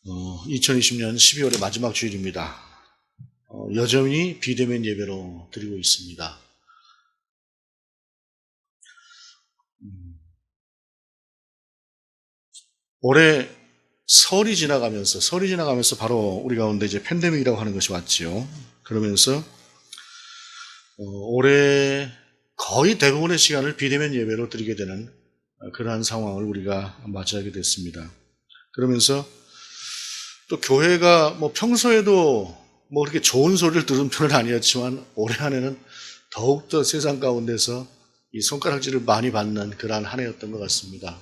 2020년 12월의 마지막 주일입니다. 여전히 비대면 예배로 드리고 있습니다. 올해 설이 지나가면서 바로 우리 가운데 이제 팬데믹이라고 하는 것이 왔지요. 그러면서 올해 거의 대부분의 시간을 비대면 예배로 드리게 되는 그러한 상황을 우리가 맞이하게 됐습니다. 그러면서 또 교회가 평소에도 그렇게 좋은 소리를 들은 편은 아니었지만 올해 한 해는 더욱더 세상 가운데서 이 손가락질을 많이 받는 그러한 한 해였던 것 같습니다.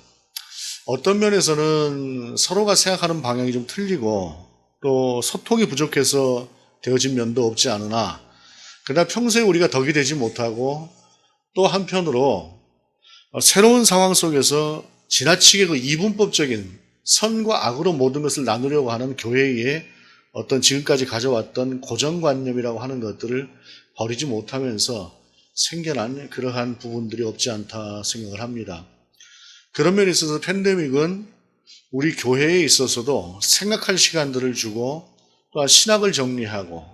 어떤 면에서는 서로가 생각하는 방향이 좀 틀리고 또 소통이 부족해서 되어진 면도 없지 않으나, 그러나 평소에 우리가 덕이 되지 못하고 또 한편으로 새로운 상황 속에서 지나치게 그 이분법적인 선과 악으로 모든 것을 나누려고 하는 교회의 어떤 지금까지 가져왔던 고정관념이라고 하는 것들을 버리지 못하면서 생겨난 그러한 부분들이 없지 않다 생각을 합니다. 그런 면에 있어서 팬데믹은 우리 교회에 있어서도 생각할 시간들을 주고 또한 신학을 정리하고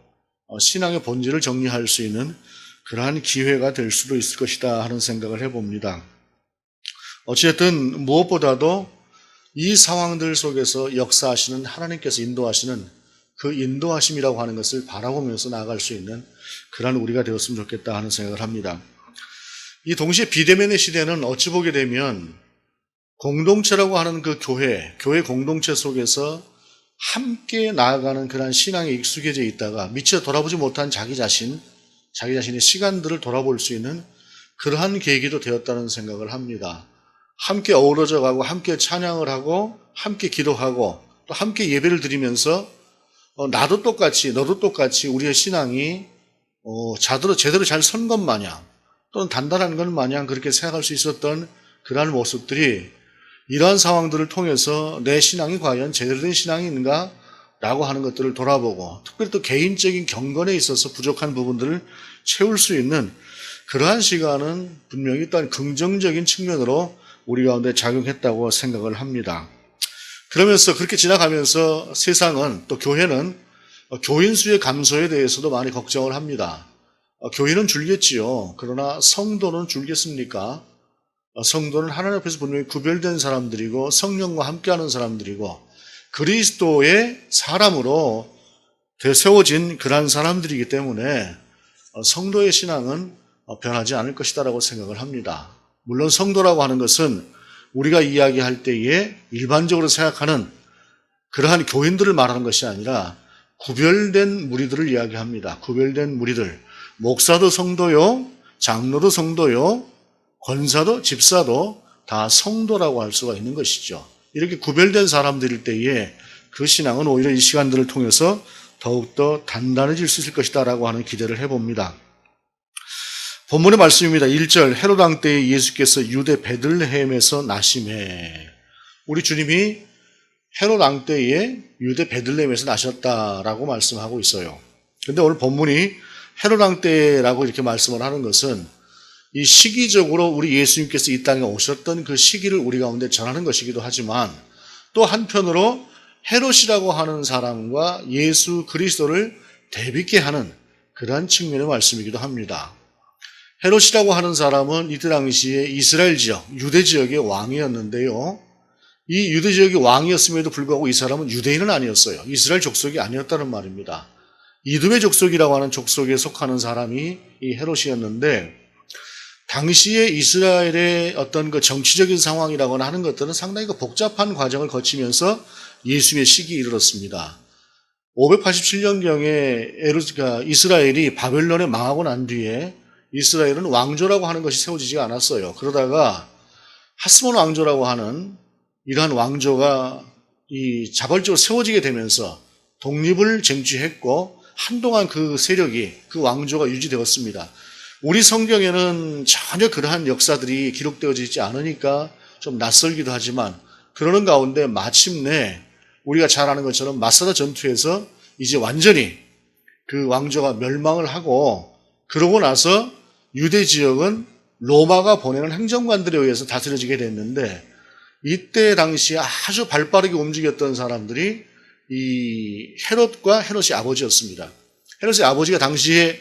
신앙의 본질을 정리할 수 있는 그러한 기회가 될 수도 있을 것이다 하는 생각을 해봅니다. 어쨌든 무엇보다도 이 상황들 속에서 역사하시는 하나님께서 인도하시는 그 인도하심이라고 하는 것을 바라보면서 나아갈 수 있는 그러한 우리가 되었으면 좋겠다 하는 생각을 합니다. 이 동시에 비대면의 시대는 어찌 보게 되면 공동체라고 하는 그 교회 공동체 속에서 함께 나아가는 그러한 신앙에 익숙해져 있다가 미처 돌아보지 못한 자기 자신의 시간들을 돌아볼 수 있는 그러한 계기도 되었다는 생각을 합니다. 함께 어우러져 가고 함께 찬양을 하고 함께 기도하고 또 함께 예배를 드리면서 나도 똑같이 너도 똑같이 우리의 신앙이 제대로 잘 선 것 마냥 또는 단단한 것 마냥 그렇게 생각할 수 있었던 그러한 모습들이 이러한 상황들을 통해서 내 신앙이 과연 제대로 된 신앙인가? 라고 하는 것들을 돌아보고 특별히 또 개인적인 경건에 있어서 부족한 부분들을 채울 수 있는 그러한 시간은 분명히 또한 긍정적인 측면으로 우리 가운데 작용했다고 생각을 합니다. 그러면서 그렇게 지나가면서 세상은 또 교회는 교인 수의 감소에 대해서도 많이 걱정을 합니다. 교인은 줄겠지요. 그러나 성도는 줄겠습니까? 성도는 하나님 앞에서 분명히 구별된 사람들이고 성령과 함께하는 사람들이고 그리스도의 사람으로 되세워진 그러한 사람들이기 때문에 성도의 신앙은 변하지 않을 것이다라고 생각을 합니다. 물론 성도라고 하는 것은 우리가 이야기할 때에 일반적으로 생각하는 그러한 교인들을 말하는 것이 아니라 구별된 무리들을 이야기합니다. 구별된 무리들. 목사도 성도요, 장로도 성도요, 권사도 집사도 다 성도라고 할 수가 있는 것이죠. 이렇게 구별된 사람들일 때에 그 신앙은 오히려 이 시간들을 통해서 더욱더 단단해질 수 있을 것이다라고 하는 기대를 해봅니다. 본문의 말씀입니다. 1절 헤롯 왕 때에 예수께서 유대 베들레헴에서 나심해. 우리 주님이 헤롯 왕 때에 유대 베들레헴에서 나셨다라고 말씀하고 있어요. 그런데 오늘 본문이 헤롯 왕 때라고 이렇게 말씀을 하는 것은 이 시기적으로 우리 예수님께서 이 땅에 오셨던 그 시기를 우리 가운데 전하는 것이기도 하지만 또 한편으로 헤롯이라고 하는 사람과 예수 그리스도를 대비케 하는 그러한 측면의 말씀이기도 합니다. 헤롯이라고 하는 사람은 이때 당시에 이스라엘 지역, 유대 지역의 왕이었는데요. 이 유대 지역의 왕이었음에도 불구하고 이 사람은 유대인은 아니었어요. 이스라엘 족속이 아니었다는 말입니다. 이두메 족속이라고 하는 족속에 속하는 사람이 이 헤롯이었는데 당시에 이스라엘의 어떤 그 정치적인 상황이라거나 하는 것들은 상당히 그 복잡한 과정을 거치면서 예수의 시기에 이르렀습니다. 587년경에 이스라엘이 바벨론에 망하고 난 뒤에 이스라엘은 왕조라고 하는 것이 세워지지 않았어요. 그러다가 하스몬 왕조라고 하는 이러한 왕조가 자발적으로 세워지게 되면서 독립을 쟁취했고 한동안 그 세력이 그 왕조가 유지되었습니다. 우리 성경에는 전혀 그러한 역사들이 기록되어지지 않으니까 좀 낯설기도 하지만 그러는 가운데 마침내 우리가 잘 아는 것처럼 마사다 전투에서 이제 완전히 그 왕조가 멸망을 하고 그러고 나서 유대 지역은 로마가 보내는 행정관들에 의해서 다스려지게 됐는데 이때 당시에 아주 발빠르게 움직였던 사람들이 이 헤롯과 헤롯의 아버지였습니다. 헤롯의 아버지가 당시에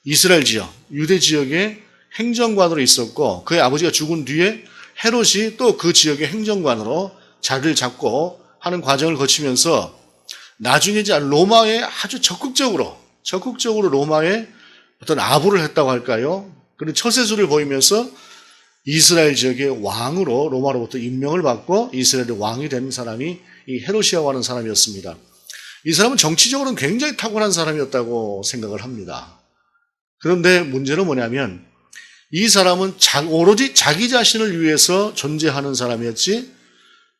이스라엘 지역, 유대 지역의 행정관으로 있었고 그의 아버지가 죽은 뒤에 헤롯이 또 그 지역의 행정관으로 자리를 잡고 하는 과정을 거치면서 나중에 이제 로마에 아주 적극적으로 로마에 어떤 아부를 했다고 할까요? 그런 처세술을 보이면서 이스라엘 지역의 왕으로 로마로부터 임명을 받고 이스라엘의 왕이 된 사람이 이 헤롯이라고 하는 사람이었습니다. 이 사람은 정치적으로는 굉장히 탁월한 사람이었다고 생각을 합니다. 그런데 문제는 뭐냐면 이 사람은 오로지 자기 자신을 위해서 존재하는 사람이었지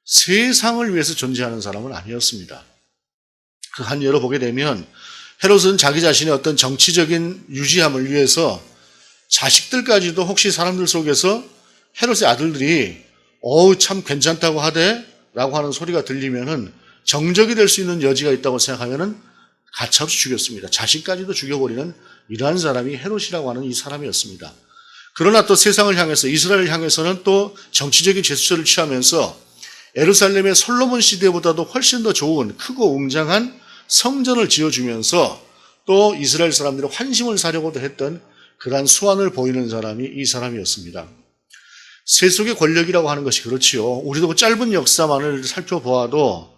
세상을 위해서 존재하는 사람은 아니었습니다. 그 한 예로 보게 되면 헤롯은 자기 자신의 어떤 정치적인 유지함을 위해서 자식들까지도 혹시 사람들 속에서 헤롯의 아들들이 참 괜찮다고 하대 라고 하는 소리가 들리면은 정적이 될 수 있는 여지가 있다고 생각하면은 가차없이 죽였습니다. 자식까지도 죽여버리는 이러한 사람이 헤롯이라고 하는 이 사람이었습니다. 그러나 또 세상을 향해서 이스라엘을 향해서는 또 정치적인 제스처를 취하면서 예루살렘의 솔로몬 시대보다도 훨씬 더 좋은 크고 웅장한 성전을 지어주면서 또 이스라엘 사람들의 환심을 사려고도 했던 그러한 수완을 보이는 사람이 이 사람이었습니다. 세속의 권력이라고 하는 것이 그렇지요. 우리도 그 짧은 역사만을 살펴보아도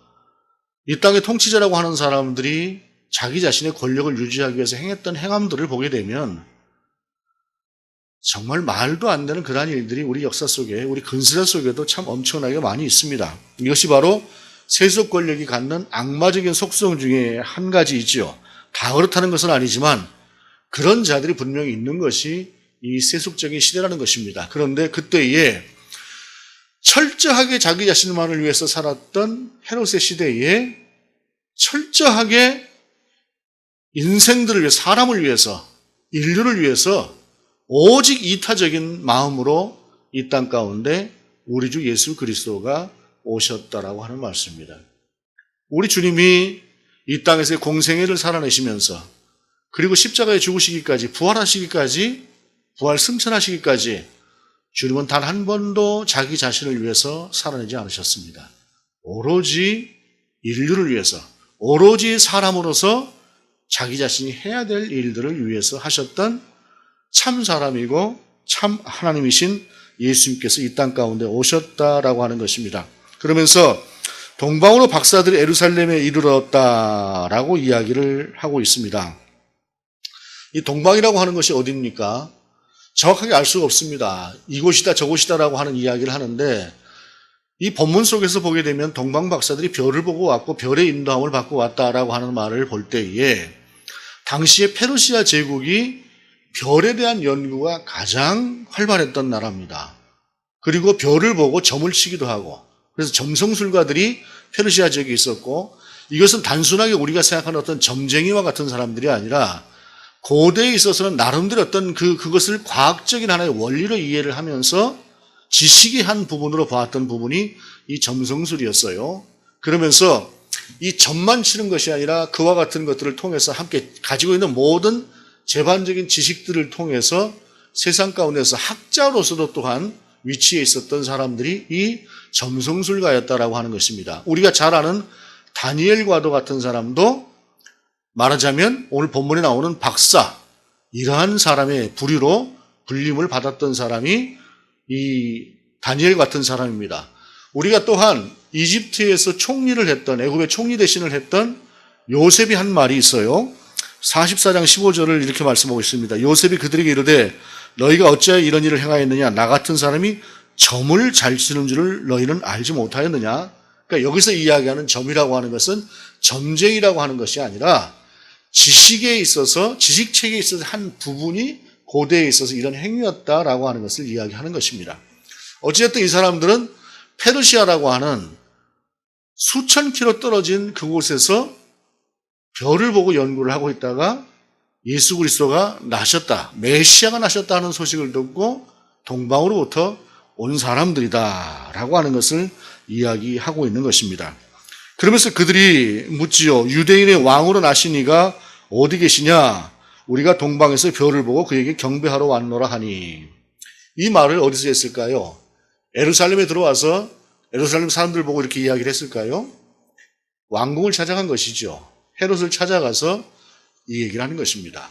이 땅의 통치자라고 하는 사람들이 자기 자신의 권력을 유지하기 위해서 행했던 행함들을 보게 되면 정말 말도 안 되는 그러한 일들이 우리 역사 속에, 우리 근세사 속에도 참 엄청나게 많이 있습니다. 이것이 바로 세속 권력이 갖는 악마적인 속성 중에 한 가지이지요. 다 그렇다는 것은 아니지만 그런 자들이 분명히 있는 것이 이 세속적인 시대라는 것입니다. 그런데 그때에 철저하게 자기 자신만을 위해서 살았던 헤롯의 시대에 철저하게 인생들을 위해 사람을 위해서 인류를 위해서 오직 이타적인 마음으로 이 땅 가운데 우리 주 예수 그리스도가 오셨다라고 하는 말씀입니다. 우리 주님이 이 땅에서의 공생애를 살아내시면서 그리고 십자가에 죽으시기까지 부활하시기까지 부활 승천하시기까지 주님은 단 한 번도 자기 자신을 위해서 살아내지 않으셨습니다. 오로지 인류를 위해서 오로지 사람으로서 자기 자신이 해야 될 일들을 위해서 하셨던 참 사람이고 참 하나님이신 예수님께서 이 땅 가운데 오셨다라고 하는 것입니다. 그러면서 동방으로 박사들이 예루살렘에 이르렀다라고 이야기를 하고 있습니다. 이 동방이라고 하는 것이 어디입니까? 정확하게 알 수가 없습니다. 이곳이다 저곳이다라고 하는 이야기를 하는데 이 본문 속에서 보게 되면 동방 박사들이 별을 보고 왔고 별의 인도함을 받고 왔다라고 하는 말을 볼 때에 당시에 페르시아 제국이 별에 대한 연구가 가장 활발했던 나라입니다. 그리고 별을 보고 점을 치기도 하고 그래서 점성술가들이 페르시아 지역에 있었고 이것은 단순하게 우리가 생각하는 어떤 점쟁이와 같은 사람들이 아니라 고대에 있어서는 나름대로 어떤 그것을 과학적인 하나의 원리로 이해를 하면서 지식의 한 부분으로 봐왔던 부분이 이 점성술이었어요. 그러면서 이 점만 치는 것이 아니라 그와 같은 것들을 통해서 함께 가지고 있는 모든 재반적인 지식들을 통해서 세상 가운데서 학자로서도 또한 위치에 있었던 사람들이 이 점성술가였다라고 하는 것입니다. 우리가 잘 아는 다니엘과도 같은 사람도 말하자면 오늘 본문에 나오는 박사, 이러한 사람의 부류로 불림을 받았던 사람이 이 다니엘 같은 사람입니다. 우리가 또한 이집트에서 총리를 했던, 애굽의 총리 대신을 했던 요셉이 한 말이 있어요. 44장 15절을 이렇게 말씀하고 있습니다. 요셉이 그들에게 이르되 너희가 어찌하여 이런 일을 행하였느냐? 나 같은 사람이 점을 잘 치는 줄을 너희는 알지 못하였느냐? 그러니까 여기서 이야기하는 점이라고 하는 것은 점쟁이라고 하는 것이 아니라 지식에 있어서, 지식체계에 있어서 한 부분이 고대에 있어서 이런 행위였다라고 하는 것을 이야기하는 것입니다. 어찌됐든 이 사람들은 페르시아라고 하는 수천 킬로 떨어진 그곳에서 별을 보고 연구를 하고 있다가 예수 그리스도가 나셨다, 메시아가 나셨다 하는 소식을 듣고 동방으로부터 온 사람들이다라고 하는 것을 이야기하고 있는 것입니다. 그러면서 그들이 묻지요. 유대인의 왕으로 나신 이가 어디 계시냐? 우리가 동방에서 별을 보고 그에게 경배하러 왔노라 하니. 이 말을 어디서 했을까요? 예루살렘에 들어와서 예루살렘 사람들 보고 이렇게 이야기를 했을까요? 왕궁을 찾아간 것이죠. 헤롯을 찾아가서 이 얘기를 하는 것입니다.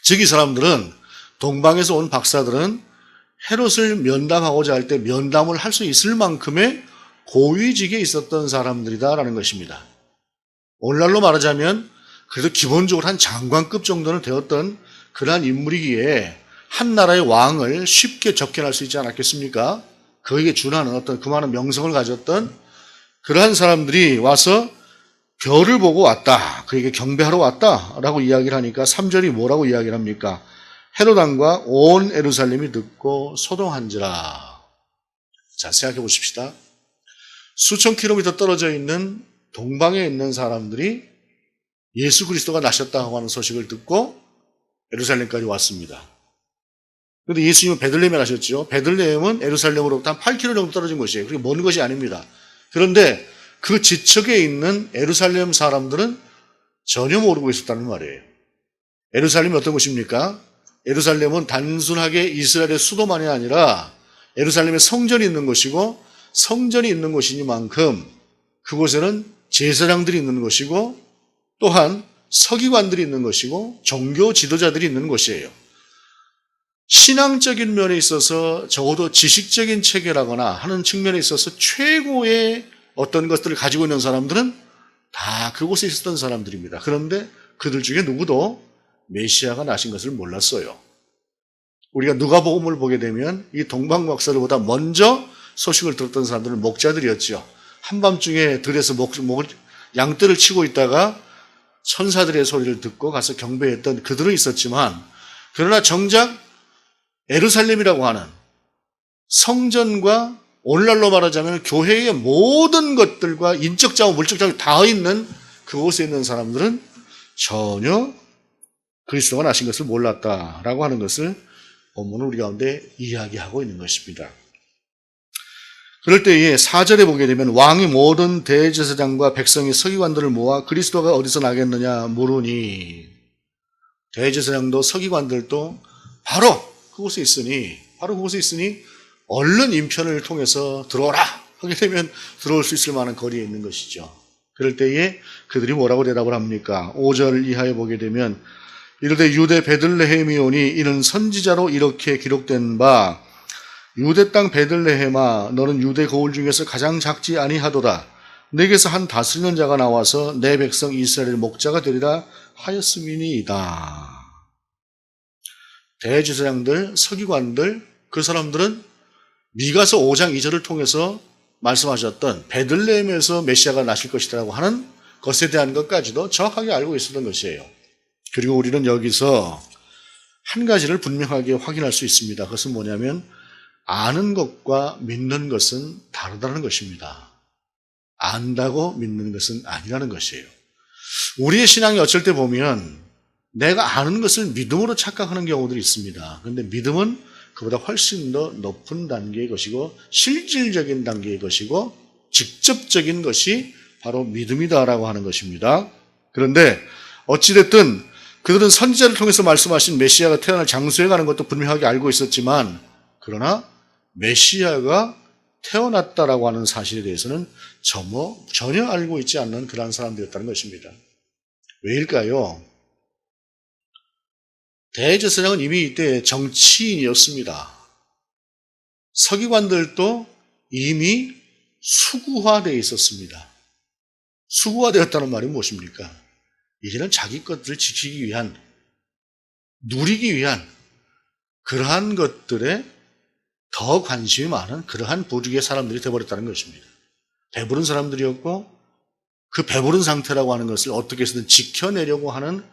즉 이 사람들은, 동방에서 온 박사들은 헤롯을 면담하고자 할 때 면담을 할 수 있을 만큼의 고위직에 있었던 사람들이다라는 것입니다. 오늘날로 말하자면 그래도 기본적으로 한 장관급 정도는 되었던 그러한 인물이기에 한 나라의 왕을 쉽게 접견할 수 있지 않았겠습니까? 그에게 준하는 어떤 그 많은 명성을 가졌던 그러한 사람들이 와서 별을 보고 왔다, 그에게 경배하러 왔다라고 이야기를 하니까 3절이 뭐라고 이야기를 합니까? 헤롯 왕과 온 예루살렘이 듣고 소동한지라. 자, 생각해 보십시다. 수천 킬로미터 떨어져 있는 동방에 있는 사람들이 예수 그리스도가 나셨다고 하는 소식을 듣고 예루살렘까지 왔습니다. 그런데 예수님은 베들레헴에 나셨죠. 베들레헴은 예루살렘으로부터 한 8km 정도 떨어진 곳이에요. 그게 먼 것이 아닙니다. 그런데 그 지척에 있는 예루살렘 사람들은 전혀 모르고 있었다는 말이에요. 예루살렘이 어떤 곳입니까? 예루살렘은 단순하게 이스라엘의 수도만이 아니라 예루살렘에 성전이 있는 곳이고, 성전이 있는 곳이니만큼 그곳에는 제사장들이 있는 곳이고, 또한 서기관들이 있는 것이고, 종교 지도자들이 있는 곳이에요. 신앙적인 면에 있어서 적어도 지식적인 체계라거나 하는 측면에 있어서 최고의 어떤 것들을 가지고 있는 사람들은 다 그곳에 있었던 사람들입니다. 그런데 그들 중에 누구도 메시아가 나신 것을 몰랐어요. 우리가 누가복음을 보게 되면 이 동방박사들보다 먼저 소식을 들었던 사람들은 목자들이었죠. 한밤중에 들에서 양떼를 치고 있다가 천사들의 소리를 듣고 가서 경배했던 그들은 있었지만, 그러나 정작 예루살렘이라고 하는 성전과 오늘날로 말하자면 교회의 모든 것들과 인적 자원, 물적 자원이 다 있는 그곳에 있는 사람들은 전혀 그리스도가 나신 것을 몰랐다라고 하는 것을 본문은 우리 가운데 이야기하고 있는 것입니다. 그럴 때에 4절에 보게 되면 왕이 모든 대제사장과 백성의 서기관들을 모아 그리스도가 어디서 나겠느냐 물으니, 대제사장도 서기관들도 바로 그곳에 있으니 얼른 인편을 통해서 들어오라 하게 되면 들어올 수 있을 만한 거리에 있는 것이죠. 그럴 때에 그들이 뭐라고 대답을 합니까? 5절 이하에 보게 되면 이르되 유대 베들레헴이오니 이는 선지자로 이렇게 기록된 바, 유대 땅 베들레헴아 너는 유대 거울 중에서 가장 작지 아니하도다. 내게서 한 다스리는 자가 나와서 내 백성 이스라엘 목자가 되리라 하였음이니이다. 대제사장들, 서기관들, 그 사람들은 미가서 5장 2절을 통해서 말씀하셨던 베들레헴에서 메시아가 나실 것이라고 하는 것에 대한 것까지도 정확하게 알고 있었던 것이에요. 그리고 우리는 여기서 한 가지를 분명하게 확인할 수 있습니다. 그것은 뭐냐면 아는 것과 믿는 것은 다르다는 것입니다. 안다고 믿는 것은 아니라는 것이에요. 우리의 신앙이 어쩔 때 보면 내가 아는 것을 믿음으로 착각하는 경우들이 있습니다. 그런데 믿음은 그보다 훨씬 더 높은 단계의 것이고 실질적인 단계의 것이고 직접적인 것이 바로 믿음이다라고 하는 것입니다. 그런데 어찌됐든 그들은 선지자를 통해서 말씀하신 메시아가 태어날 장소에 가는 것도 분명하게 알고 있었지만, 그러나 메시아가 태어났다라고 하는 사실에 대해서는 전혀 알고 있지 않는 그러한 사람들이었다는 것입니다. 왜일까요? 대제사장은 이미 이때 정치인이었습니다. 서기관들도 이미 수구화되어 있었습니다. 수구화되었다는 말이 무엇입니까? 이제는 자기 것들을 지키기 위한, 누리기 위한 그러한 것들에 더 관심이 많은 그러한 부류의 사람들이 되어버렸다는 것입니다. 배부른 사람들이었고 그 배부른 상태라고 하는 것을 어떻게 해서든 지켜내려고 하는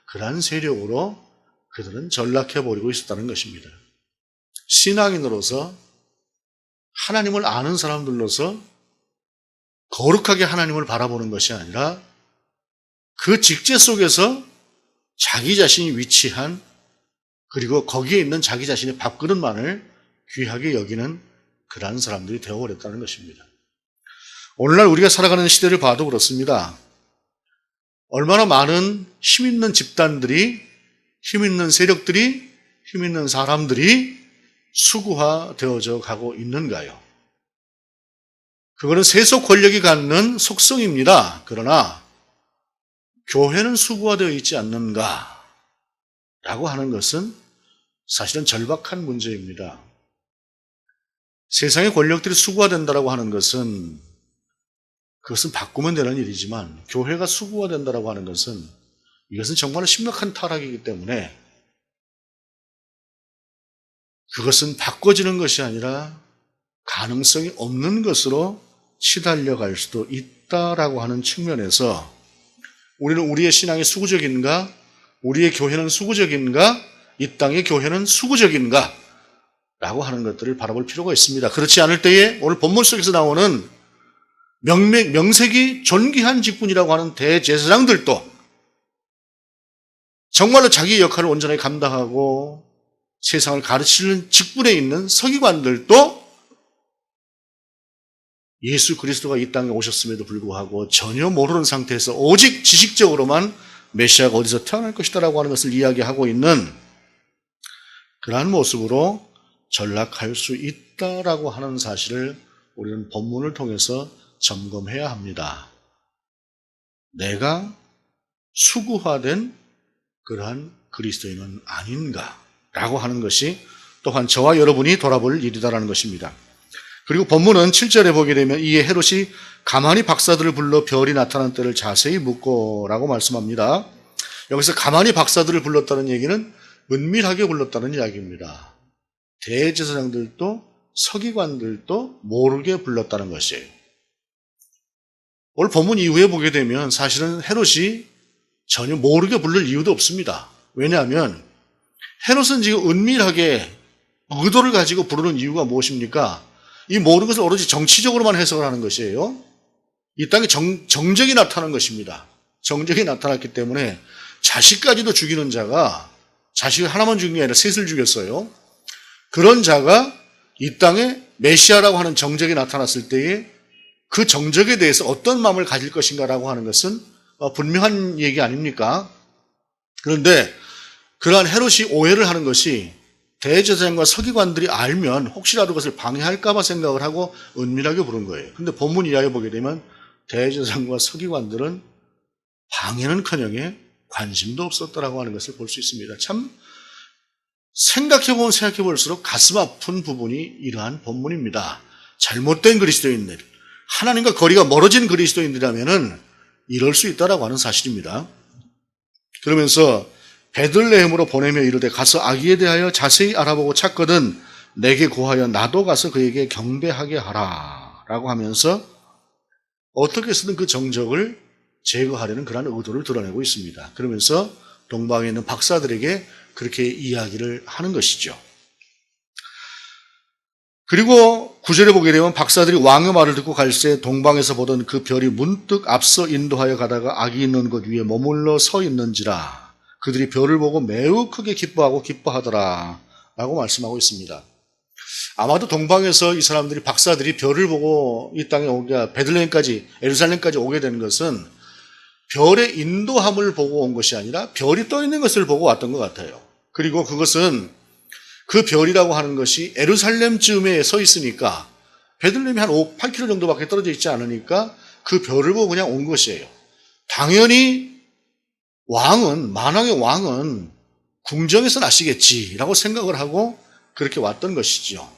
그러한 세력으로 그들은 전락해버리고 있었다는 것입니다. 신앙인으로서 하나님을 아는 사람들로서 거룩하게 하나님을 바라보는 것이 아니라 그 직제 속에서 자기 자신이 위치한, 그리고 거기에 있는 자기 자신의 밥그릇만을 귀하게 여기는 그러한 사람들이 되어버렸다는 것입니다. 오늘날 우리가 살아가는 시대를 봐도 그렇습니다. 얼마나 많은 힘 있는 집단들이, 힘 있는 세력들이, 힘 있는 사람들이 수구화되어져 가고 있는가요? 그거는 세속 권력이 갖는 속성입니다. 그러나 교회는 수구화되어 있지 않는가? 라고 하는 것은 사실은 절박한 문제입니다. 세상의 권력들이 수구화된다라고 하는 것은 그것은 바꾸면 되는 일이지만 교회가 수구화된다라고 하는 것은 이것은 정말 심각한 타락이기 때문에 그것은 바꿔지는 것이 아니라 가능성이 없는 것으로 시달려 갈 수도 있다라고 하는 측면에서 우리는 우리의 신앙이 수구적인가? 우리의 교회는 수구적인가? 이 땅의 교회는 수구적인가? 라고 하는 것들을 바라볼 필요가 있습니다. 그렇지 않을 때에 오늘 본문 속에서 나오는 명색이 존귀한 직분이라고 하는 대제사장들도 정말로 자기 역할을 온전히 감당하고 세상을 가르치는 직분에 있는 서기관들도 예수 그리스도가 이 땅에 오셨음에도 불구하고 전혀 모르는 상태에서 오직 지식적으로만 메시아가 어디서 태어날 것이다라고 하는 것을 이야기하고 있는 그러한 모습으로 전락할 수 있다라고 하는 사실을 우리는 본문을 통해서 점검해야 합니다. 내가 수구화된 그러한 그리스도인은 아닌가라고 하는 것이 또한 저와 여러분이 돌아볼 일이다라는 것입니다. 그리고 본문은 7절에 보게 되면 이에 헤롯이 가만히 박사들을 불러 별이 나타난 때를 자세히 묻고라고 말씀합니다. 여기서 가만히 박사들을 불렀다는 얘기는 은밀하게 불렀다는 이야기입니다. 대제사장들도 서기관들도 모르게 불렀다는 것이에요. 오늘 본문 이후에 보게 되면 사실은 헤롯이 전혀 모르게 부를 이유도 없습니다. 왜냐하면 헤롯은 지금 은밀하게 의도를 가지고 부르는 이유가 무엇입니까? 이 모든 것을 오로지 정치적으로만 해석을 하는 것이에요. 이 땅에 정적이 나타난 것입니다. 정적이 나타났기 때문에 자식까지도 죽이는 자가 자식을 하나만 죽인 게 아니라 셋을 죽였어요. 그런 자가 이 땅에 메시아라고 하는 정적이 나타났을 때에 그 정적에 대해서 어떤 마음을 가질 것인가라고 하는 것은 분명한 얘기 아닙니까? 그런데 그러한 헤롯이 오해를 하는 것이 대제사장과 서기관들이 알면 혹시라도 그것을 방해할까 봐 생각을 하고 은밀하게 부른 거예요. 그런데 본문 이하에 보게 되면 대제사장과 서기관들은 방해는커녕에 관심도 없었다라고 하는 것을 볼 수 있습니다. 참 생각해보면 생각해볼수록 가슴 아픈 부분이 이러한 본문입니다. 잘못된 그리스도인들, 하나님과 거리가 멀어진 그리스도인들이라면 이럴 수 있다라고 하는 사실입니다. 그러면서 베들레헴으로 보내며 이르되 가서 아기에 대하여 자세히 알아보고 찾거든 내게 고하여 나도 가서 그에게 경배하게 하라 라고 하면서 어떻게 해서든 그 정적을 제거하려는 그런 의도를 드러내고 있습니다. 그러면서 동방에 있는 박사들에게 그렇게 이야기를 하는 것이죠. 그리고 9절에 보게 되면 박사들이 왕의 말을 듣고 갈새 동방에서 보던 그 별이 문득 앞서 인도하여 가다가 아기 있는 곳 위에 머물러 서 있는지라 그들이 별을 보고 매우 크게 기뻐하고 기뻐하더라 라고 말씀하고 있습니다. 아마도 동방에서 이 사람들이 박사들이 별을 보고 이 땅에 오게 베들레헴까지 예루살렘까지 오게 된 것은 별의 인도함을 보고 온 것이 아니라 별이 떠 있는 것을 보고 왔던 것 같아요. 그리고 그것은 그 별이라고 하는 것이 예루살렘쯤에 서 있으니까 베들레헴이 한 8km 정도밖에 떨어져 있지 않으니까 그 별을 보고 그냥 온 것이에요. 당연히 만왕의 왕은 궁정에서 나시겠지라고 생각을 하고 그렇게 왔던 것이죠.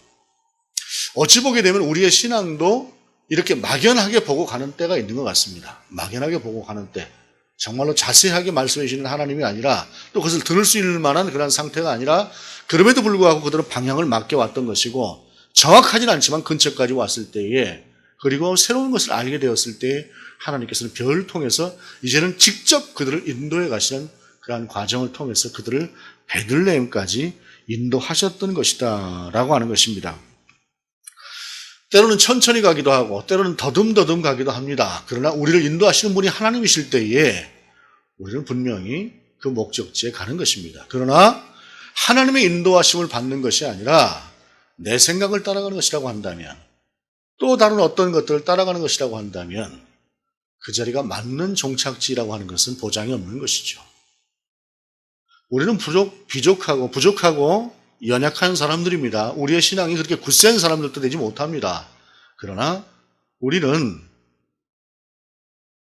어찌 보게 되면 우리의 신앙도 이렇게 막연하게 보고 가는 때가 있는 것 같습니다. 막연하게 보고 가는 때. 정말로 자세하게 말씀해 주시는 하나님이 아니라 또 그것을 들을 수 있는 만한 그런 상태가 아니라 그럼에도 불구하고 그들은 방향을 맡겨왔던 것이고 정확하진 않지만 근처까지 왔을 때에 그리고 새로운 것을 알게 되었을 때에 하나님께서는 별을 통해서 이제는 직접 그들을 인도해 가시는 그러한 과정을 통해서 그들을 베들레헴까지 인도하셨던 것이다 라고 하는 것입니다. 때로는 천천히 가기도 하고 때로는 더듬더듬 가기도 합니다. 그러나 우리를 인도하시는 분이 하나님이실 때에 우리는 분명히 그 목적지에 가는 것입니다. 그러나 하나님의 인도하심을 받는 것이 아니라 내 생각을 따라가는 것이라고 한다면 또 다른 어떤 것들을 따라가는 것이라고 한다면 그 자리가 맞는 종착지라고 하는 것은 보장이 없는 것이죠. 우리는 부족하고 연약한 사람들입니다. 우리의 신앙이 그렇게 굳센 사람들도 되지 못합니다. 그러나 우리는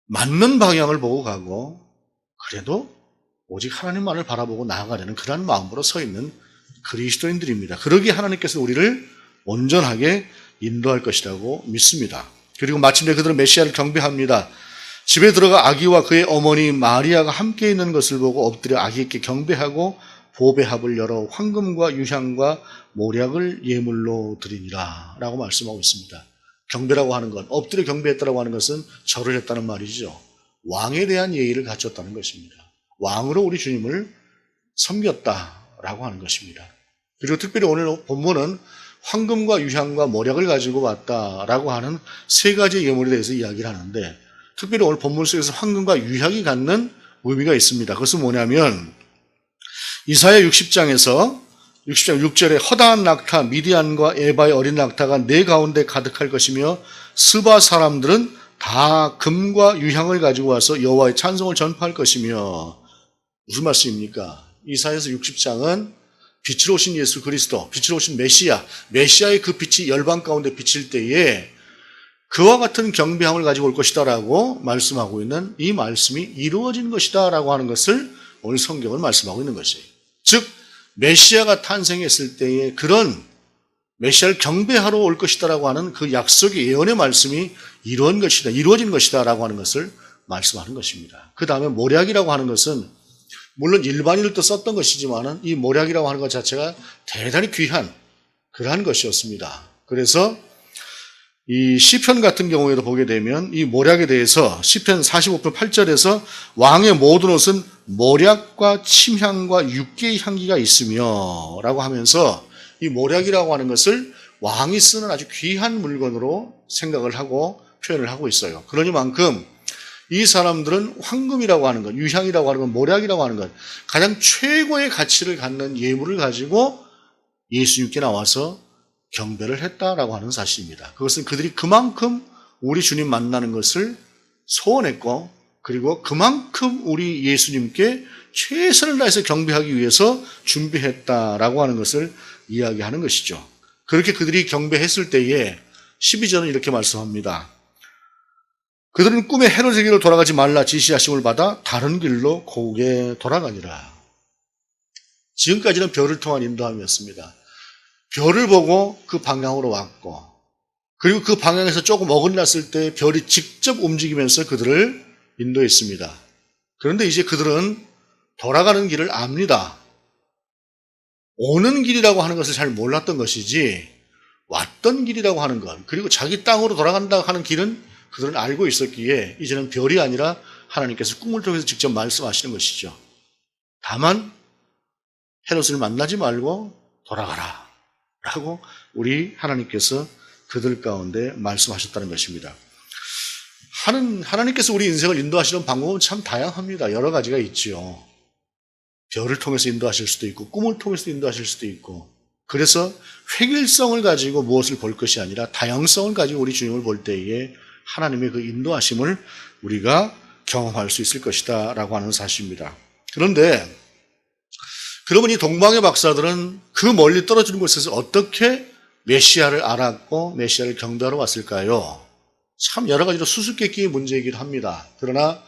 맞는 방향을 보고 가고 그래도 오직 하나님만을 바라보고 나아가려는 그런 마음으로 서 있는 그리스도인들입니다. 그러기에 하나님께서 우리를 온전하게 인도할 것이라고 믿습니다. 그리고 마침내 그들은 메시아를 경배합니다. 집에 들어가 아기와 그의 어머니 마리아가 함께 있는 것을 보고 엎드려 아기에게 경배하고 보배합을 열어 황금과 유향과 모략을 예물로 드리니라 라고 말씀하고 있습니다. 경배라고 하는 건, 엎드려 경배했다라고 하는 것은 절을 했다는 말이죠. 왕에 대한 예의를 갖췄다는 것입니다. 왕으로 우리 주님을 섬겼다라고 하는 것입니다. 그리고 특별히 오늘 본문은 황금과 유향과 모략을 가지고 왔다라고 하는 세 가지 예물에 대해서 이야기를 하는데, 특별히 오늘 본문 속에서 황금과 유향이 갖는 의미가 있습니다. 그것은 뭐냐면 이사야 60장 6절에 허다한 낙타 미디안과 에바의 어린 낙타가 내 가운데 가득할 것이며 스바 사람들은 다 금과 유향을 가지고 와서 여호와의 찬송을 전파할 것이며. 무슨 말씀입니까? 이사야서 60장은 빛으로 오신 예수 그리스도, 빛으로 오신 메시아의 그 빛이 열방 가운데 비칠 때에 그와 같은 경배함을 가지고 올 것이다라고 말씀하고 있는 이 말씀이 이루어진 것이다라고 하는 것을 오늘 성경은 말씀하고 있는 것이에요. 즉 메시아가 탄생했을 때에 그런 메시아를 경배하러 올 것이다라고 하는 그 약속의 예언의 말씀이 이루어진 것이다라고 하는 것을 말씀하는 것입니다. 그 다음에 모략이라고 하는 것은 물론 일반인들도 썼던 것이지만은 이 모략이라고 하는 것 자체가 대단히 귀한 그러한 것이었습니다. 그래서 이 시편 같은 경우에도 보게 되면 이 모략에 대해서 시편 45편 8절에서 왕의 모든 옷은 모략과 침향과 육개의 향기가 있으며 라고 하면서 이 모략이라고 하는 것을 왕이 쓰는 아주 귀한 물건으로 생각을 하고 표현을 하고 있어요. 그러니만큼 이 사람들은 황금이라고 하는 것, 유향이라고 하는 것, 모략이라고 하는 것, 가장 최고의 가치를 갖는 예물을 가지고 예수님께 나와서 경배를 했다라고 하는 사실입니다. 그것은 그들이 그만큼 우리 주님 만나는 것을 소원했고, 그리고 그만큼 우리 예수님께 최선을 다해서 경배하기 위해서 준비했다라고 하는 것을 이야기하는 것이죠. 그렇게 그들이 경배했을 때에 12절은 이렇게 말씀합니다. 그들은 꿈에 헤롯에게로 돌아가지 말라 지시하심을 받아 다른 길로 고개 돌아가니라. 지금까지는 별을 통한 인도함이었습니다. 별을 보고 그 방향으로 왔고, 그리고 그 방향에서 조금 어긋났을 때 별이 직접 움직이면서 그들을 인도했습니다. 그런데 이제 그들은 돌아가는 길을 압니다. 오는 길이라고 하는 것을 잘 몰랐던 것이지 왔던 길이라고 하는 것, 그리고 자기 땅으로 돌아간다고 하는 길은 그들은 알고 있었기에 이제는 별이 아니라 하나님께서 꿈을 통해서 직접 말씀하시는 것이죠. 다만 헤롯을 만나지 말고 돌아가라 라고 우리 하나님께서 그들 가운데 말씀하셨다는 것입니다. 하나님께서 우리 인생을 인도하시는 방법은 참 다양합니다. 여러 가지가 있지요. 별을 통해서 인도하실 수도 있고 꿈을 통해서 인도하실 수도 있고, 그래서 획일성을 가지고 무엇을 볼 것이 아니라 다양성을 가지고 우리 주님을 볼 때에 하나님의 그 인도하심을 우리가 경험할 수 있을 것이다 라고 하는 사실입니다. 그런데 그러면 이 동방의 박사들은 그 멀리 떨어지는 곳에서 어떻게 메시아를 알았고 메시아를 경배하러 왔을까요? 참 여러 가지로 수수께끼의 문제이기도 합니다. 그러나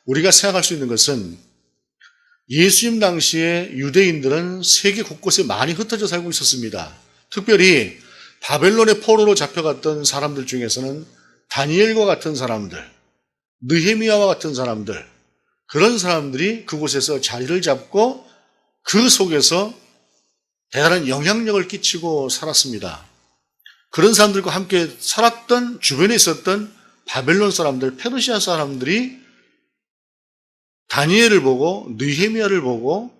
우리가 생각할 수 있는 것은 예수님 당시에 유대인들은 세계 곳곳에 많이 흩어져 살고 있었습니다. 특별히 바벨론의 포로로 잡혀갔던 사람들 중에서는 다니엘과 같은 사람들, 느헤미야와 같은 사람들, 그런 사람들이 그곳에서 자리를 잡고 그 속에서 대단한 영향력을 끼치고 살았습니다. 그런 사람들과 함께 살았던 주변에 있었던 바벨론 사람들, 페르시아 사람들이 다니엘을 보고 느헤미야를 보고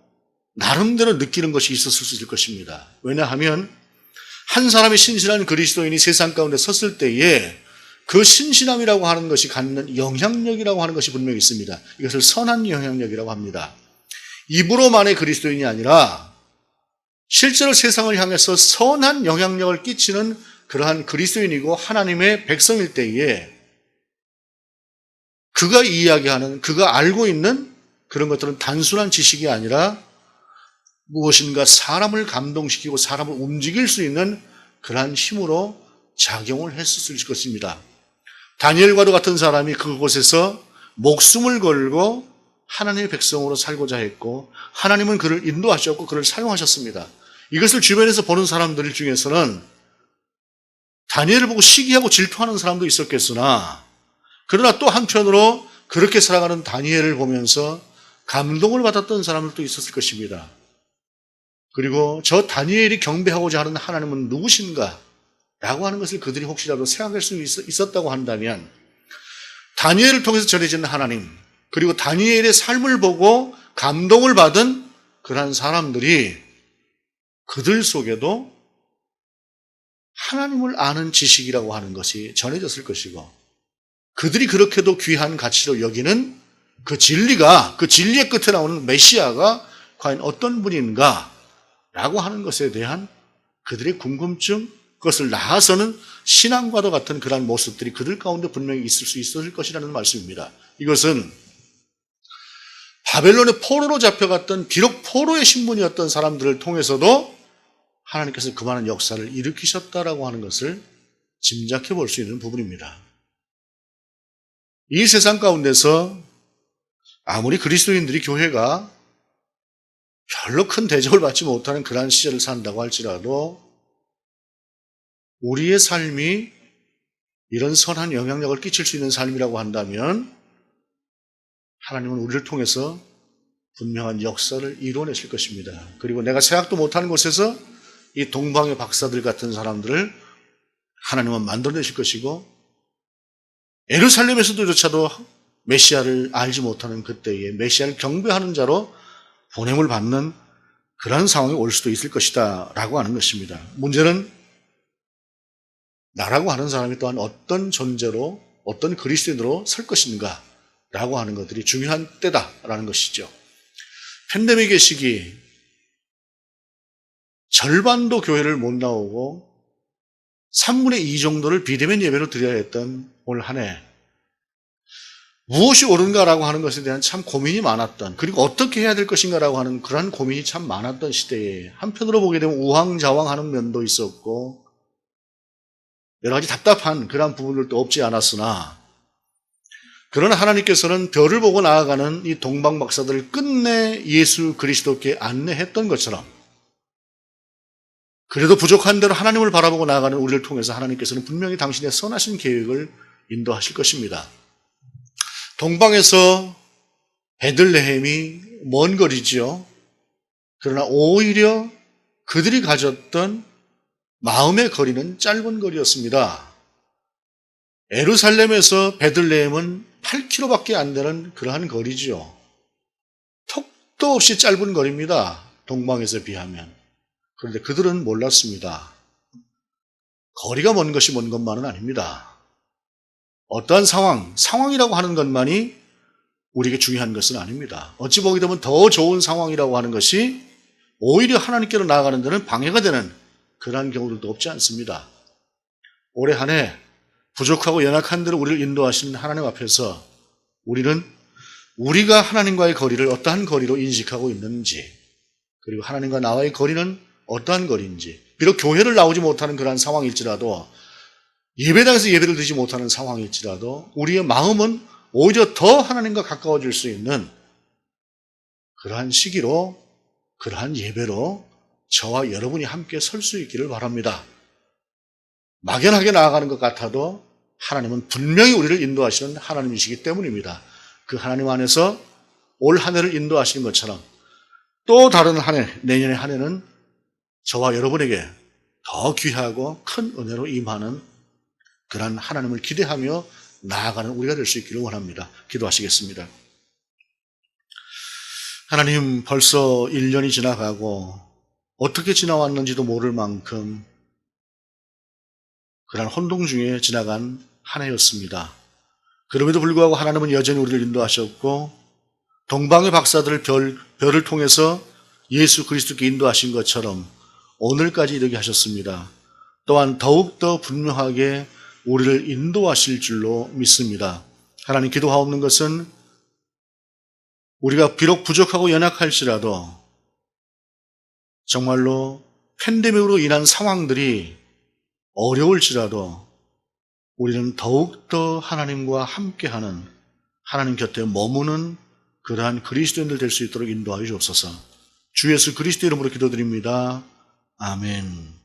나름대로 느끼는 것이 있었을 수 있을 것입니다. 왜냐하면 한 사람이 신실한 그리스도인이 세상 가운데 섰을 때에 그 신실함이라고 하는 것이 갖는 영향력이라고 하는 것이 분명히 있습니다. 이것을 선한 영향력이라고 합니다. 입으로만의 그리스도인이 아니라 실제로 세상을 향해서 선한 영향력을 끼치는 그러한 그리스도인이고 하나님의 백성일 때에 그가 이야기하는, 그가 알고 있는 그런 것들은 단순한 지식이 아니라 무엇인가 사람을 감동시키고 사람을 움직일 수 있는 그러한 힘으로 작용을 했을 것입니다. 다니엘과도 같은 사람이 그곳에서 목숨을 걸고 하나님의 백성으로 살고자 했고 하나님은 그를 인도하셨고 그를 사용하셨습니다. 이것을 주변에서 보는 사람들 중에서는 다니엘을 보고 시기하고 질투하는 사람도 있었겠으나 그러나 또 한편으로 그렇게 살아가는 다니엘을 보면서 감동을 받았던 사람들도 있었을 것입니다. 그리고 저 다니엘이 경배하고자 하는 하나님은 누구신가? 라고 하는 것을 그들이 혹시라도 생각할 수 있었다고 한다면 다니엘을 통해서 전해지는 하나님 그리고 다니엘의 삶을 보고 감동을 받은 그러한 사람들이 그들 속에도 하나님을 아는 지식이라고 하는 것이 전해졌을 것이고 그들이 그렇게도 귀한 가치로 여기는 그 진리가 그 진리의 끝에 나오는 메시아가 과연 어떤 분인가 라고 하는 것에 대한 그들의 궁금증 그것을 나아서는 신앙과도 같은 그러한 모습들이 그들 가운데 분명히 있을 수 있었을 것이라는 말씀입니다. 이것은 바벨론의 포로로 잡혀갔던 비록 포로의 신분이었던 사람들을 통해서도 하나님께서 그만한 역사를 일으키셨다라고 하는 것을 짐작해 볼 수 있는 부분입니다. 이 세상 가운데서 아무리 그리스도인들이 교회가 별로 큰 대접을 받지 못하는 그러한 시절을 산다고 할지라도 우리의 삶이 이런 선한 영향력을 끼칠 수 있는 삶이라고 한다면 하나님은 우리를 통해서 분명한 역사를 이루어내실 것입니다. 그리고 내가 생각도 못하는 곳에서 이 동방의 박사들 같은 사람들을 하나님은 만들어내실 것이고 예루살렘에서도조차도 메시아를 알지 못하는 그때에 메시아를 경배하는 자로 보냄을 받는 그런 상황이 올 수도 있을 것이다 라고 하는 것입니다. 문제는 나라고 하는 사람이 또한 어떤 존재로 어떤 그리스도인으로 설 것인가 라고 하는 것들이 중요한 때다라는 것이죠. 팬데믹의 시기 절반도 교회를 못 나오고 3분의 2 정도를 비대면 예배로 드려야 했던 올 한 해 무엇이 옳은가라고 하는 것에 대한 참 고민이 많았던 그리고 어떻게 해야 될 것인가라고 하는 그러한 고민이 참 많았던 시대에 한편으로 보게 되면 우왕좌왕하는 면도 있었고 여러 가지 답답한 그러한 부분들도 없지 않았으나 그러나 하나님께서는 별을 보고 나아가는 이 동방박사들을 끝내 예수 그리스도께 안내했던 것처럼 그래도 부족한 대로 하나님을 바라보고 나아가는 우리를 통해서 하나님께서는 분명히 당신의 선하신 계획을 인도하실 것입니다. 동방에서 베들레헴이 먼 거리지요. 그러나 오히려 그들이 가졌던 마음의 거리는 짧은 거리였습니다. 예루살렘에서 베들레헴은 8km밖에 안 되는 그러한 거리지요. 턱도 없이 짧은 거리입니다. 동방에서 비하면. 그런데 그들은 몰랐습니다. 거리가 먼 것이 먼 것만은 아닙니다. 어떠한 상황이라고 하는 것만이 우리에게 중요한 것은 아닙니다. 어찌 보게 되면 더 좋은 상황이라고 하는 것이 오히려 하나님께로 나아가는 데는 방해가 되는 그러한 경우들도 없지 않습니다. 올해 한 해 부족하고 연약한 대로 우리를 인도하시는 하나님 앞에서 우리는 우리가 하나님과의 거리를 어떠한 거리로 인식하고 있는지 그리고 하나님과 나와의 거리는 어떠한 거리인지 비록 교회를 나오지 못하는 그러한 상황일지라도 예배당에서 예배를 드리지 못하는 상황일지라도 우리의 마음은 오히려 더 하나님과 가까워질 수 있는 그러한 시기로 그러한 예배로 저와 여러분이 함께 설 수 있기를 바랍니다. 막연하게 나아가는 것 같아도 하나님은 분명히 우리를 인도하시는 하나님이시기 때문입니다. 그 하나님 안에서 올 한 해를 인도하시는 것처럼 또 다른 한 해, 내년의 한 해는 저와 여러분에게 더 귀하고 큰 은혜로 임하는 그런 하나님을 기대하며 나아가는 우리가 될 수 있기를 원합니다. 기도하시겠습니다. 하나님, 벌써 1년이 지나가고 어떻게 지나왔는지도 모를 만큼 그런 혼동 중에 지나간 한 해였습니다. 그럼에도 불구하고 하나님은 여전히 우리를 인도하셨고 동방의 박사들을 별을 통해서 예수 그리스도께 인도하신 것처럼 오늘까지 이르게 하셨습니다. 또한 더욱더 분명하게 우리를 인도하실 줄로 믿습니다. 하나님, 기도하옵는 것은 우리가 비록 부족하고 연약할지라도 정말로 팬데믹으로 인한 상황들이 어려울지라도 우리는 더욱더 하나님과 함께하는, 하나님 곁에 머무는 그러한 그리스도인들 될 수 있도록 인도하여 주옵소서. 주 예수 그리스도 이름으로 기도드립니다. 아멘.